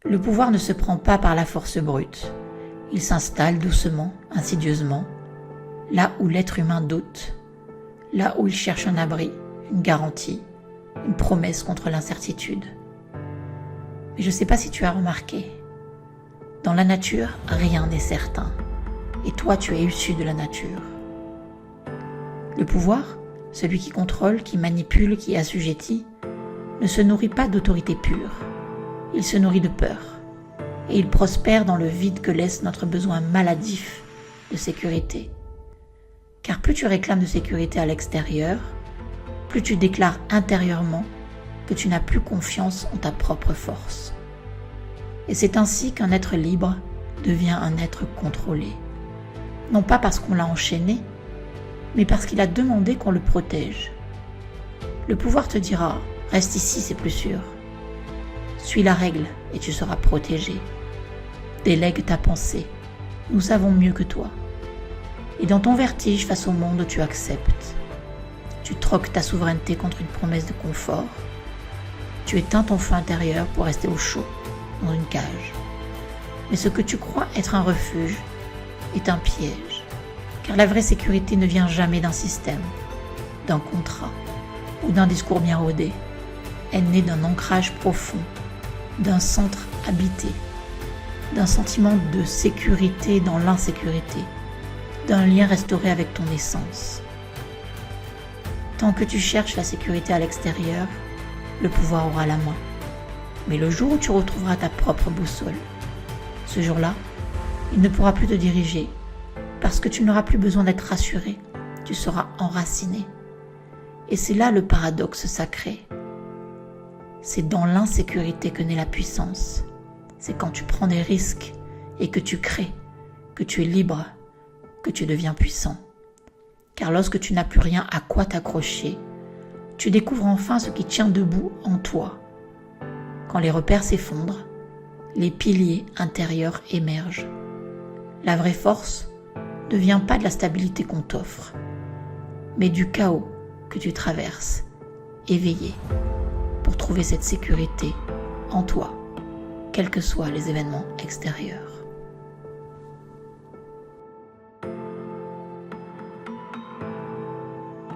Le pouvoir ne se prend pas par la force brute. Il s'installe doucement, insidieusement, là où l'être humain doute, là où il cherche un abri, une garantie, une promesse contre l'incertitude. Mais je ne sais pas si tu as remarqué, dans la nature, rien n'est certain, et toi tu es issu de la nature. Le pouvoir, celui qui contrôle, qui manipule, qui assujettit, ne se nourrit pas d'autorité pure, il se nourrit de peur, et il prospère dans le vide que laisse notre besoin maladif de sécurité. Car plus tu réclames de sécurité à l'extérieur, plus tu déclares intérieurement que tu n'as plus confiance en ta propre force. Et c'est ainsi qu'un être libre devient un être contrôlé. Non pas parce qu'on l'a enchaîné, mais parce qu'il a demandé qu'on le protège. Le pouvoir te dira « Reste ici, c'est plus sûr ». Suis la règle et tu seras protégé. Délègue ta pensée, nous savons mieux que toi. Et dans ton vertige face au monde, tu acceptes. Tu troques ta souveraineté contre une promesse de confort. Tu éteins ton feu intérieur pour rester au chaud, dans une cage. Mais ce que tu crois être un refuge est un piège, car la vraie sécurité ne vient jamais d'un système, d'un contrat ou d'un discours bien rodé. Elle naît d'un ancrage profond, d'un centre habité, d'un sentiment de sécurité dans l'insécurité, d'un lien restauré avec ton essence. Tant que tu cherches la sécurité à l'extérieur, le pouvoir aura la main. Mais le jour où tu retrouveras ta propre boussole, ce jour-là, il ne pourra plus te diriger, parce que tu n'auras plus besoin d'être rassuré, tu seras enraciné. Et c'est là le paradoxe sacré. C'est dans l'insécurité que naît la puissance. C'est quand tu prends des risques et que tu crées, que tu es libre, que tu deviens puissant. Car lorsque tu n'as plus rien à quoi t'accrocher, tu découvres enfin ce qui tient debout en toi. Quand les repères s'effondrent, les piliers intérieurs émergent. La vraie force ne vient pas de la stabilité qu'on t'offre, mais du chaos que tu traverses, éveillé, pour trouver cette sécurité en toi, quels que soient les événements extérieurs.